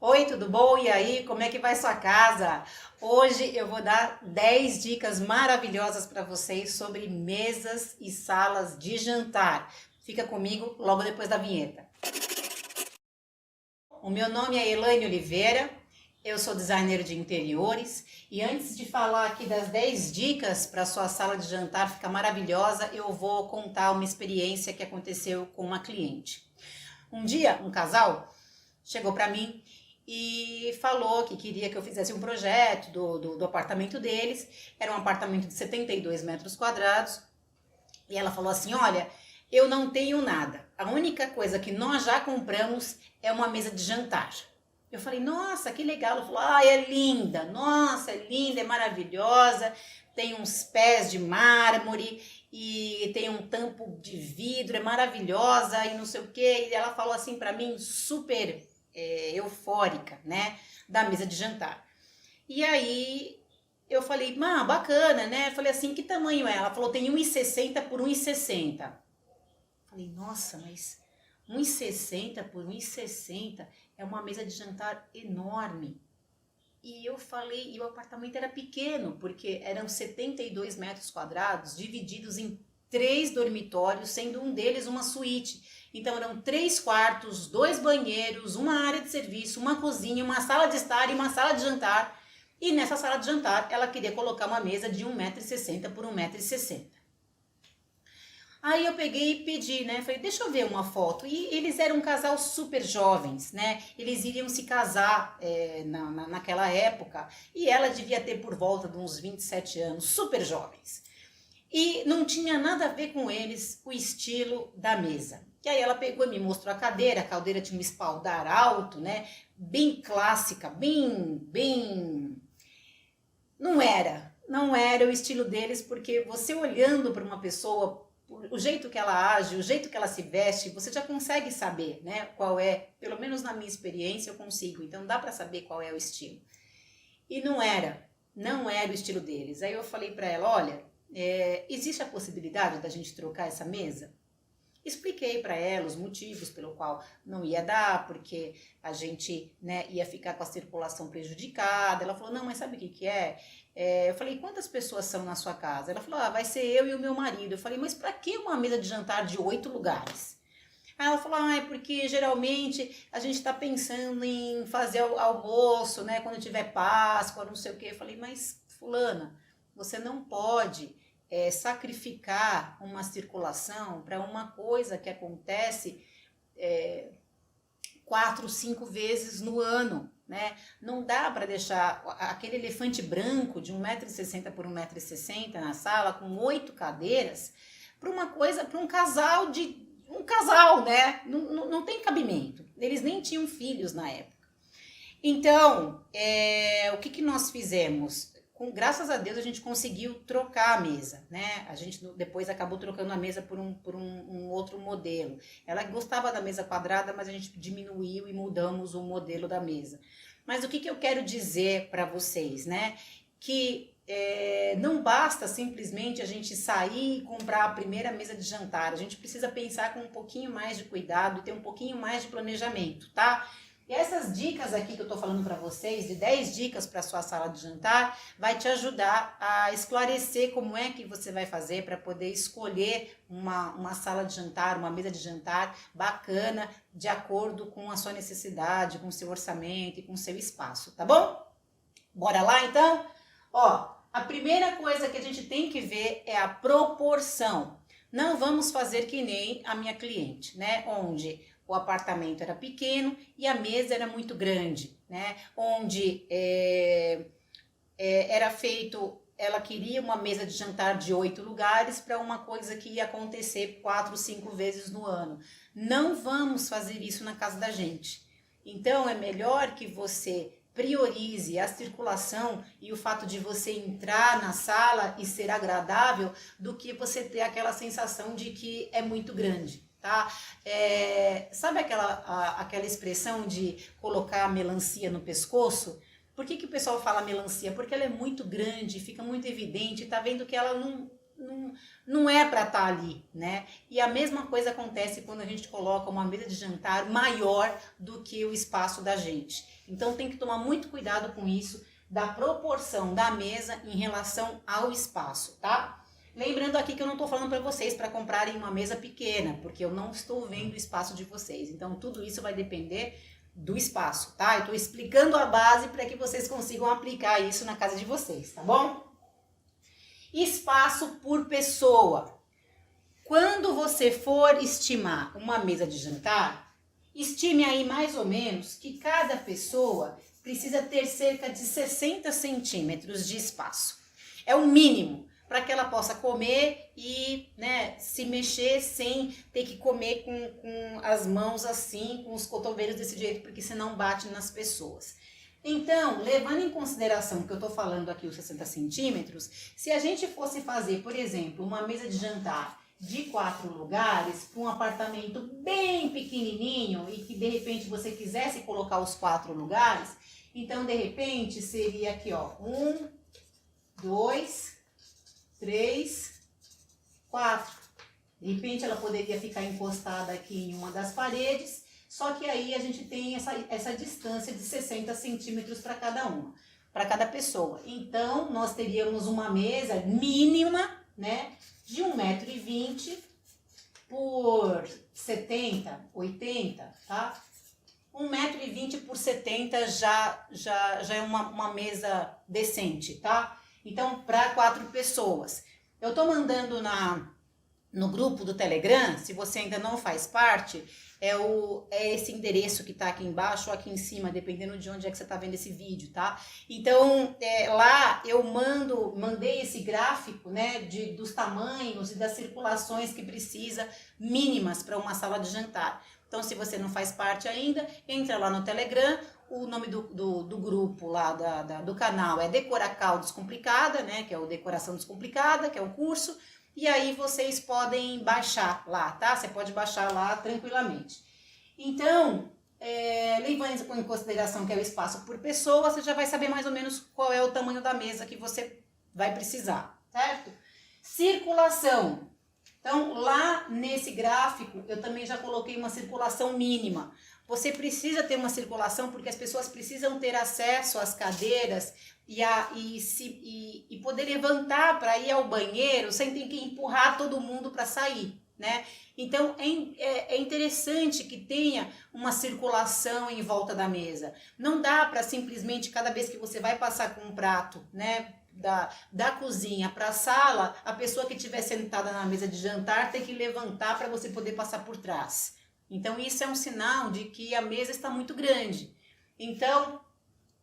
Oi, tudo bom? E aí, como é que vai sua casa? Hoje eu vou dar 10 dicas maravilhosas para vocês sobre mesas e salas de jantar. Fica comigo logo depois da vinheta. O meu nome é Elaine Oliveira, eu sou designer de interiores e antes de falar aqui das 10 dicas para sua sala de jantar ficar maravilhosa, eu vou contar uma experiência que aconteceu com uma cliente. Um dia, um casal chegou para mim e falou que queria que eu fizesse um projeto do apartamento deles. Era um apartamento de 72 metros quadrados. E ela falou assim, olha, eu não tenho nada. A única coisa que nós já compramos é uma mesa de jantar. Eu falei, nossa, que legal. Ela falou, é linda. Nossa, é linda, é maravilhosa. Tem uns pés de mármore e tem um tampo de vidro, é maravilhosa e não sei o quê. E ela falou assim para mim, super eufórica, né, da mesa de jantar. E aí eu falei, bacana, né? Falei assim, que tamanho é? Ela falou, tem 1,60 por 1,60. Falei, nossa, mas 1,60 por 1,60 é uma mesa de jantar enorme. E eu falei, e o apartamento era pequeno, porque eram 72 metros quadrados, divididos em 3 dormitórios, sendo um deles uma suíte. Então eram 3 quartos, 2 banheiros, uma área de serviço, uma cozinha, uma sala de estar e uma sala de jantar. E nessa sala de jantar ela queria colocar uma mesa de 1,60 m por 1,60 m. Aí eu peguei e pedi, né? Falei, deixa eu ver uma foto. E eles eram um casal super jovens, né? Eles iriam se casar naquela época. E ela devia ter por volta de uns 27 anos, super jovens. E não tinha nada a ver com eles o estilo da mesa. E aí ela pegou e me mostrou a cadeira tinha um espaldar alto, né? Bem clássica, bem... Não era o estilo deles, porque você olhando para uma pessoa, o jeito que ela age, o jeito que ela se veste, você já consegue saber, né, qual é, pelo menos na minha experiência eu consigo, então dá para saber qual é o estilo. E não era o estilo deles. Aí eu falei para ela, olha, existe a possibilidade da gente trocar essa mesa? Expliquei para ela os motivos pelo qual não ia dar, porque a gente, né, ia ficar com a circulação prejudicada. Ela falou, não, mas sabe o que é? Eu falei, quantas pessoas são na sua casa? Ela falou, vai ser eu e o meu marido. Eu falei, mas para que uma mesa de jantar de 8 lugares? Aí ela falou, é porque geralmente a gente está pensando em fazer almoço, né, quando tiver Páscoa, não sei o quê. Eu falei, mas fulana, você não pode sacrificar uma circulação para uma coisa que acontece 4, 5 vezes no ano, né? Não dá para deixar aquele elefante branco de 1,60 m por 1,60 m na sala com 8 cadeiras para uma coisa, para um casal, né? Não tem cabimento. Eles nem tinham filhos na época. Então, o que nós fizemos? Graças a Deus a gente conseguiu trocar a mesa, né? A gente depois acabou trocando a mesa por um outro modelo. Ela gostava da mesa quadrada, mas a gente diminuiu e mudamos o modelo da mesa. Mas o que eu quero dizer para vocês, né? Que não basta simplesmente a gente sair e comprar a primeira mesa de jantar. A gente precisa pensar com um pouquinho mais de cuidado e ter um pouquinho mais de planejamento, tá? E essas dicas aqui que eu tô falando para vocês, de 10 dicas para sua sala de jantar, vai te ajudar a esclarecer como é que você vai fazer para poder escolher uma sala de jantar, uma mesa de jantar bacana, de acordo com a sua necessidade, com o seu orçamento e com o seu espaço, tá bom? Bora lá então? Ó, a primeira coisa que a gente tem que ver é a proporção. Não vamos fazer que nem a minha cliente, né? Onde o apartamento era pequeno e a mesa era muito grande, né? Onde era feito, ela queria uma mesa de jantar de 8 lugares para uma coisa que ia acontecer 4, 5 vezes no ano. Não vamos fazer isso na casa da gente. Então é melhor que você priorize a circulação e o fato de você entrar na sala e ser agradável do que você ter aquela sensação de que é muito grande. Tá? Sabe aquela expressão de colocar a melancia no pescoço? Por que o pessoal fala melancia? Porque ela é muito grande, fica muito evidente, tá vendo que ela não é para estar ali, né? E a mesma coisa acontece quando a gente coloca uma mesa de jantar maior do que o espaço da gente. Então tem que tomar muito cuidado com isso, da proporção da mesa em relação ao espaço, tá? Lembrando aqui que eu não estou falando para vocês para comprarem uma mesa pequena, porque eu não estou vendo o espaço de vocês. Então tudo isso vai depender do espaço, tá? Eu estou explicando a base para que vocês consigam aplicar isso na casa de vocês, tá bom? Espaço por pessoa. Quando você for estimar uma mesa de jantar, estime aí mais ou menos que cada pessoa precisa ter cerca de 60 centímetros de espaço. É o mínimo para que ela possa comer e, né, se mexer sem ter que comer com as mãos assim, com os cotovelos desse jeito, porque senão bate nas pessoas. Então, levando em consideração que eu estou falando aqui os 60 centímetros, se a gente fosse fazer, por exemplo, uma mesa de jantar de 4 lugares para um apartamento bem pequenininho e que de repente você quisesse colocar os 4 lugares, então de repente seria aqui, ó, 1, 2, 3, 4. De repente ela poderia ficar encostada aqui em uma das paredes, só que aí a gente tem essa distância de 60 centímetros para cada uma, para cada pessoa. Então nós teríamos uma mesa mínima, né, de 1,20 m por 70, 80, tá? 1,20 m por 70 já é uma mesa decente, tá? Então, para 4 pessoas. Eu tô mandando no grupo do Telegram, se você ainda não faz parte, é esse endereço que tá aqui embaixo ou aqui em cima, dependendo de onde é que você tá vendo esse vídeo, tá? Então, lá eu mandei esse gráfico, né, dos tamanhos e das circulações que precisa, mínimas para uma sala de jantar. Então, se você não faz parte ainda, entra lá no Telegram. O nome do grupo lá, do canal é Decoracal Descomplicada, né? Que é o Decoração Descomplicada, que é o curso. E aí vocês podem baixar lá, tá? Você pode baixar lá tranquilamente. Então, levando em consideração que é o espaço por pessoa, você já vai saber mais ou menos qual é o tamanho da mesa que você vai precisar, certo? Circulação. Então, lá nesse gráfico, eu também já coloquei uma circulação mínima. Você precisa ter uma circulação porque as pessoas precisam ter acesso às cadeiras e poder levantar para ir ao banheiro sem ter que empurrar todo mundo para sair, né? Então, é interessante que tenha uma circulação em volta da mesa. Não dá para simplesmente, cada vez que você vai passar com um prato, né, da cozinha para a sala, a pessoa que estiver sentada na mesa de jantar tem que levantar para você poder passar por trás. Então isso é um sinal de que a mesa está muito grande. Então,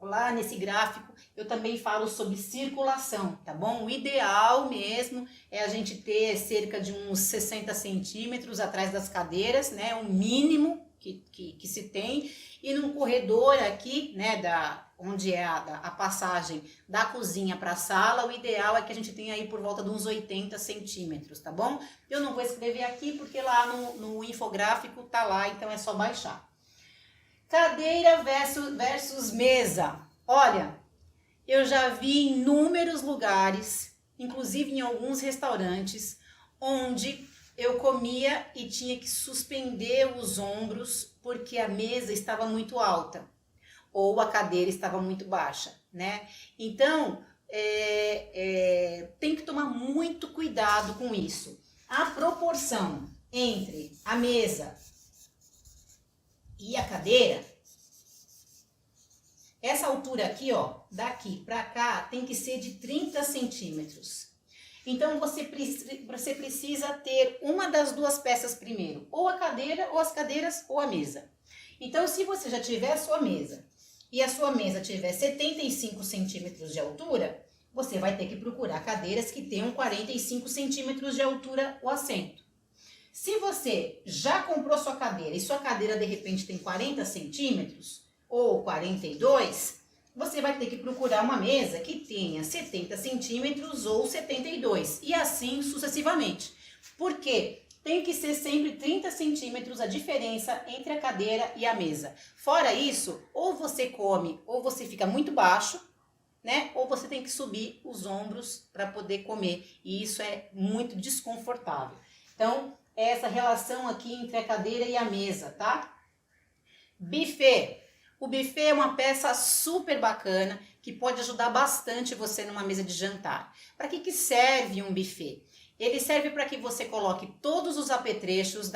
lá nesse gráfico, eu também falo sobre circulação, tá bom? O ideal mesmo é a gente ter cerca de uns 60 centímetros atrás das cadeiras, né? O mínimo que se tem. E num corredor aqui, né, onde é a passagem da cozinha para a sala, o ideal é que a gente tenha aí por volta de uns 80 centímetros, tá bom? Eu não vou escrever aqui porque lá no infográfico tá lá, então é só baixar. Cadeira versus mesa. Olha, eu já vi em inúmeros lugares, inclusive em alguns restaurantes, onde eu comia e tinha que suspender os ombros porque a mesa estava muito alta ou a cadeira estava muito baixa, né? Então, tem que tomar muito cuidado com isso. A proporção entre a mesa e a cadeira, essa altura aqui, ó, daqui para cá, tem que ser de 30 centímetros. Então, você precisa ter uma das duas peças primeiro, ou a cadeira, ou as cadeiras, ou a mesa. Então, se você já tiver a sua mesa, e a sua mesa tiver 75 centímetros de altura, você vai ter que procurar cadeiras que tenham 45 centímetros de altura o assento. Se você já comprou sua cadeira, e sua cadeira de repente tem 40 centímetros, ou 42, você vai ter que procurar uma mesa que tenha 70 centímetros ou 72, e assim sucessivamente. Por quê? Tem que ser sempre 30 centímetros a diferença entre a cadeira e a mesa. Fora isso, ou você come ou você fica muito baixo, né? Ou você tem que subir os ombros para poder comer. E isso é muito desconfortável. Então, é essa relação aqui entre a cadeira e a mesa, tá? Buffet. O buffet é uma peça super bacana que pode ajudar bastante você numa mesa de jantar. Para que serve um buffet? Ele serve para que você coloque todos os apetrechos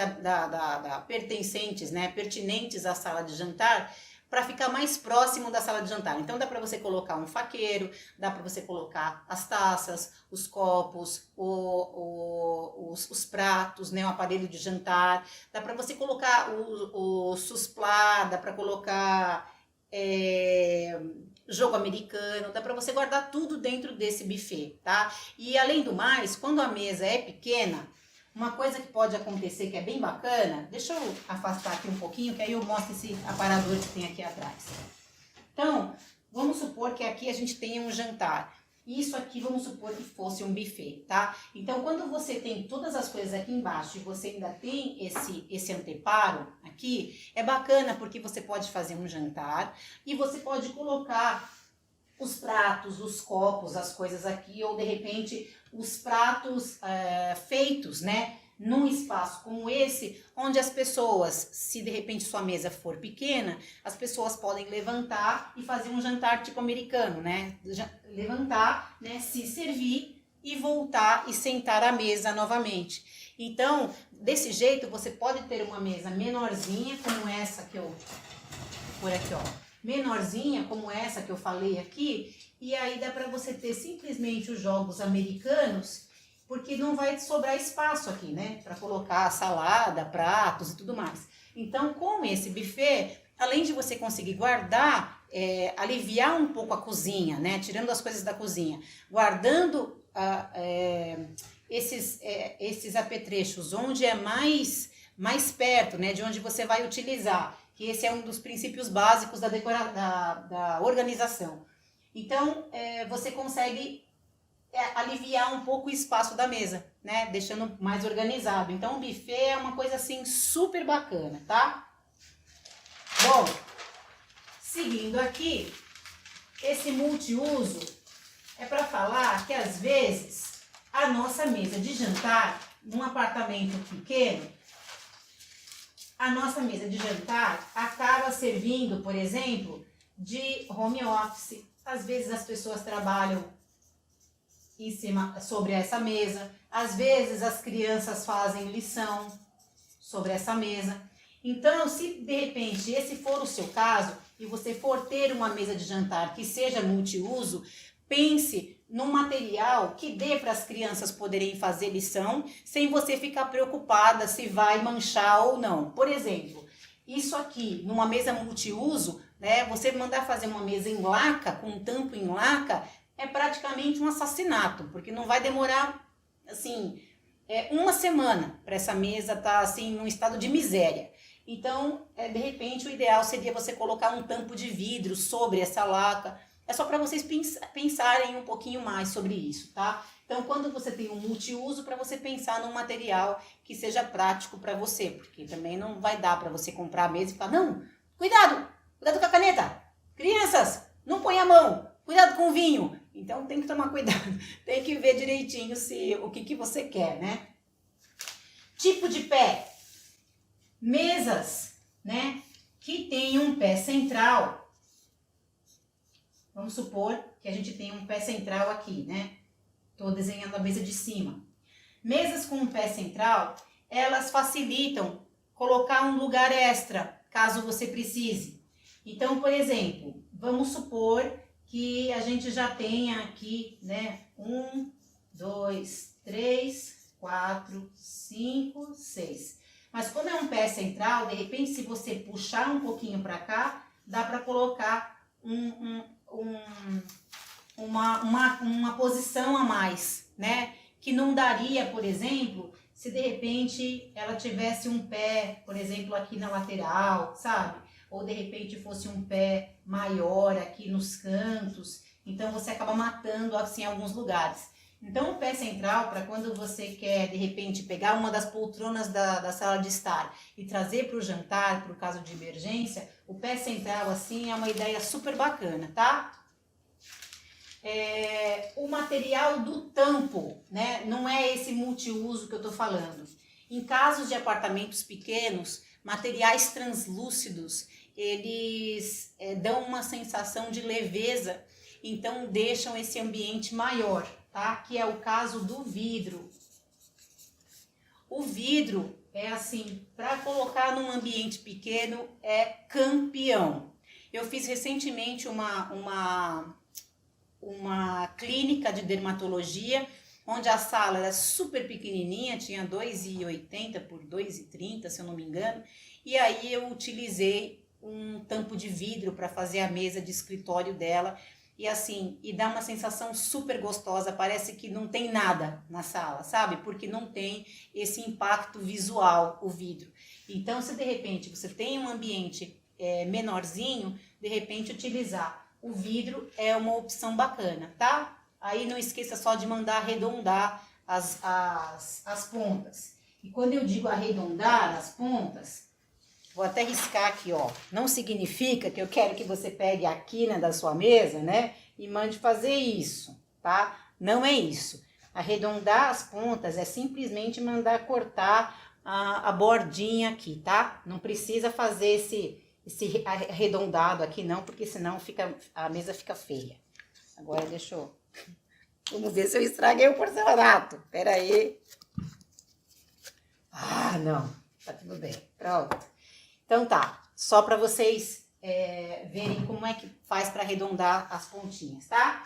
pertencentes, né, pertinentes à sala de jantar, para ficar mais próximo da sala de jantar. Então dá para você colocar um faqueiro, dá para você colocar as taças, os copos, os pratos, né, o aparelho de jantar, dá para você colocar o susplá, dá para colocar jogo americano, dá para você guardar tudo dentro desse buffet, tá? E além do mais, quando a mesa é pequena, uma coisa que pode acontecer que é bem bacana, deixa eu afastar aqui um pouquinho, que aí eu mostro esse aparador que tem aqui atrás. Então, vamos supor que aqui a gente tenha um jantar. Isso aqui, vamos supor que fosse um buffet, tá? Então, quando você tem todas as coisas aqui embaixo e você ainda tem esse anteparo aqui, é bacana porque você pode fazer um jantar e você pode colocar os pratos, os copos, as coisas aqui, ou de repente os pratos feitos, né? Num espaço como esse, onde as pessoas, se de repente sua mesa for pequena, as pessoas podem levantar e fazer um jantar tipo americano, né? Levantar, né? Se servir e voltar e sentar à mesa novamente. Então, desse jeito, você pode ter uma mesa menorzinha, como essa que eu... Por aqui, ó. Menorzinha, como essa que eu falei aqui, e aí dá para você ter simplesmente os jogos americanos, porque não vai sobrar espaço aqui, né? Para colocar salada, pratos e tudo mais. Então, com esse buffet, além de você conseguir guardar, aliviar um pouco a cozinha, né? Tirando as coisas da cozinha, guardando esses apetrechos onde é mais perto, né? De onde você vai utilizar. Que esse é um dos princípios básicos da organização. Então, você consegue aliviar um pouco o espaço da mesa, né? Deixando mais organizado. Então, o buffet é uma coisa assim super bacana, tá? Bom, seguindo aqui, esse multiuso é para falar que às vezes a nossa mesa de jantar, num apartamento pequeno, a nossa mesa de jantar acaba servindo, por exemplo, de home office. Às vezes as pessoas trabalham em cima, sobre essa mesa. Às vezes as crianças fazem lição sobre essa mesa. Então, se de repente esse for o seu caso e você for ter uma mesa de jantar que seja multiuso, pense num material que dê para as crianças poderem fazer lição sem você ficar preocupada se vai manchar ou não. Por exemplo, isso aqui, numa mesa multiuso, né, você mandar fazer uma mesa em laca, com tampo em laca, é praticamente um assassinato, porque não vai demorar, assim, uma semana para essa mesa estar, assim, num estado de miséria. Então, de repente, o ideal seria você colocar um tampo de vidro sobre essa laca. É só para vocês pensarem um pouquinho mais sobre isso, tá? Então, quando você tem um multiuso, para você pensar num material que seja prático para você, porque também não vai dar para você comprar a mesa e falar, não, cuidado com a caneta, crianças, não põe a mão, cuidado com o vinho. Então, tem que tomar cuidado, tem que ver direitinho o que você quer, né? Tipo de pé, mesas, né, que tem um pé central. Vamos supor que a gente tem um pé central aqui, né? Estou desenhando a mesa de cima. Mesas com um pé central, elas facilitam colocar um lugar extra, caso você precise. Então, por exemplo, vamos supor que a gente já tenha aqui, né? 1, 2, 3, 4, 5, 6. Mas como é um pé central, de repente, se você puxar um pouquinho para cá, dá para colocar uma posição a mais, né? Que não daria, por exemplo, se de repente ela tivesse um pé, por exemplo, aqui na lateral, sabe? Ou de repente fosse um pé maior aqui nos cantos. Então você acaba matando assim em alguns lugares. Então o pé central, para quando você quer de repente pegar uma das poltronas da sala de estar e trazer para o jantar, por caso de emergência, o pé central assim é uma ideia super bacana, tá? O material do tampo, né? Não é esse multiuso que eu tô falando. Em casos de apartamentos pequenos, materiais translúcidos, eles dão uma sensação de leveza, então deixam esse ambiente maior, tá? Que é o caso do vidro. O vidro é assim, para colocar num ambiente pequeno é campeão. Eu fiz recentemente uma clínica de dermatologia, onde a sala era super pequenininha, tinha 2,80 por 2,30, se eu não me engano, e aí eu utilizei um tampo de vidro para fazer a mesa de escritório dela, e assim, e dá uma sensação super gostosa, parece que não tem nada na sala, sabe? Porque não tem esse impacto visual, o vidro. Então, se de repente você tem um ambiente menorzinho, de repente utilizar o vidro é uma opção bacana, tá? Aí não esqueça só de mandar arredondar as pontas. E quando eu digo arredondar as pontas, vou até riscar aqui, ó. Não significa que eu quero que você pegue a quina da sua mesa, né? E mande fazer isso, tá? Não é isso. Arredondar as pontas é simplesmente mandar cortar a bordinha aqui, tá? Não precisa fazer esse arredondado aqui não, porque senão a mesa fica feia. Agora deixa eu... Vamos ver se eu estraguei o porcelanato. Pera aí. Ah, não. Tá tudo bem. Pronto. Então tá. Só para vocês verem como é que faz para arredondar as pontinhas, tá?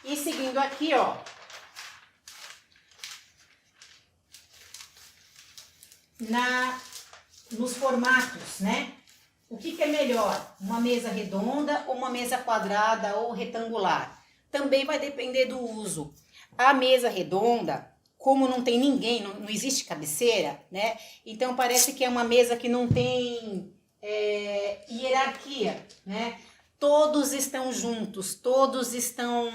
E seguindo aqui, ó. Nos formatos, né? O que é melhor? Uma mesa redonda ou uma mesa quadrada ou retangular? Também vai depender do uso. A mesa redonda, como não tem ninguém, não existe cabeceira, né? Então parece que é uma mesa que não tem hierarquia, né? Todos estão juntos, todos estão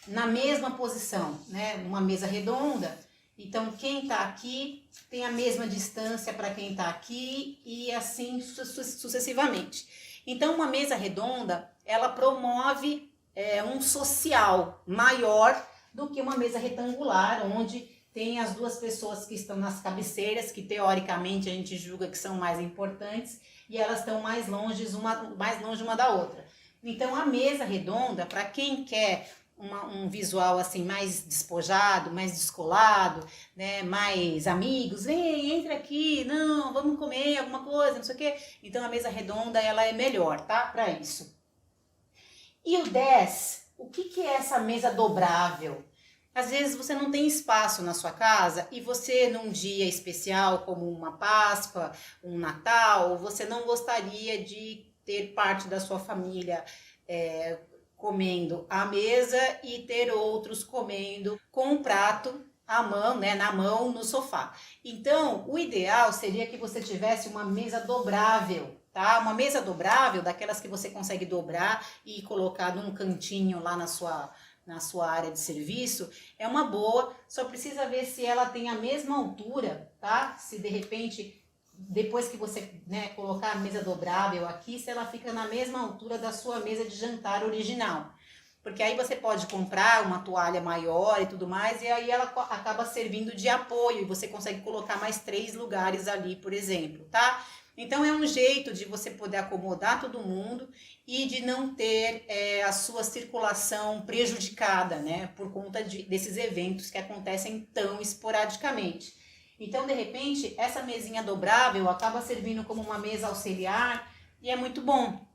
na mesma posição, né? Uma mesa redonda, então quem tá aqui tem a mesma distância para quem tá aqui e assim sucessivamente. Então uma mesa redonda, ela promove um social maior do que uma mesa retangular, onde tem as duas pessoas que estão nas cabeceiras, que teoricamente a gente julga que são mais importantes, e elas estão mais longe uma da outra. Então a mesa redonda, para quem quer um visual assim mais despojado, mais descolado, né, mais amigos, vem, entra aqui, não, vamos comer alguma coisa, não sei o quê. Então a mesa redonda ela é melhor, tá? Para isso. E o 10, o que é essa mesa dobrável? Às vezes você não tem espaço na sua casa e você num dia especial como uma Páscoa, um Natal, você não gostaria de ter parte da sua família comendo à mesa e ter outros comendo com um prato à mão, né, na mão, no sofá. Então, o ideal seria que você tivesse uma mesa dobrável, tá? Uma mesa dobrável, daquelas que você consegue dobrar e colocar num cantinho lá na sua área de serviço, é uma boa, só precisa ver se ela tem a mesma altura, tá? Se de repente, depois que você, né, colocar a mesa dobrável aqui, se ela fica na mesma altura da sua mesa de jantar original. Porque aí você pode comprar uma toalha maior e tudo mais, e aí ela acaba servindo de apoio, e você consegue colocar mais 3 lugares ali, por exemplo, tá? Então é um jeito de você poder acomodar todo mundo e de não ter a sua circulação prejudicada, né? Por conta desses eventos que acontecem tão esporadicamente. Então, de repente, essa mesinha dobrável acaba servindo como uma mesa auxiliar e é muito bom.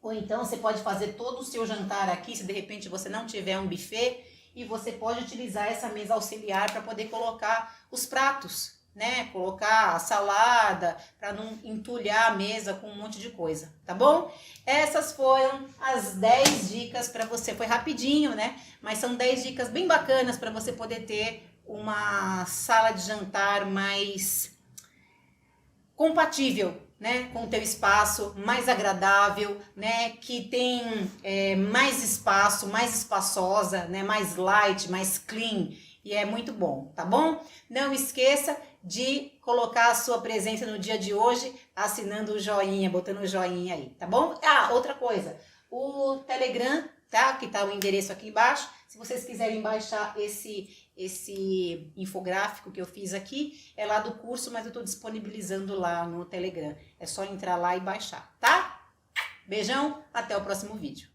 Ou então você pode fazer todo o seu jantar aqui, se de repente você não tiver um buffet, e você pode utilizar essa mesa auxiliar para poder colocar os pratos, né? Colocar a salada, para não entulhar a mesa com um monte de coisa, tá bom? Essas foram as 10 dicas para você. Foi rapidinho, né? Mas são 10 dicas bem bacanas para você poder ter uma sala de jantar mais compatível, né, com o teu espaço, mais agradável, né, que tem mais espaço, mais espaçosa, né, mais light, mais clean, e é muito bom, tá bom? Não esqueça de colocar a sua presença no dia de hoje, assinando o joinha, botando o joinha aí, tá bom? Ah, outra coisa, o Telegram tá? Que tá o endereço aqui embaixo. Se vocês quiserem baixar esse infográfico que eu fiz aqui, é lá do curso, mas eu tô disponibilizando lá no Telegram. É só entrar lá e baixar, tá? Beijão, até o próximo vídeo.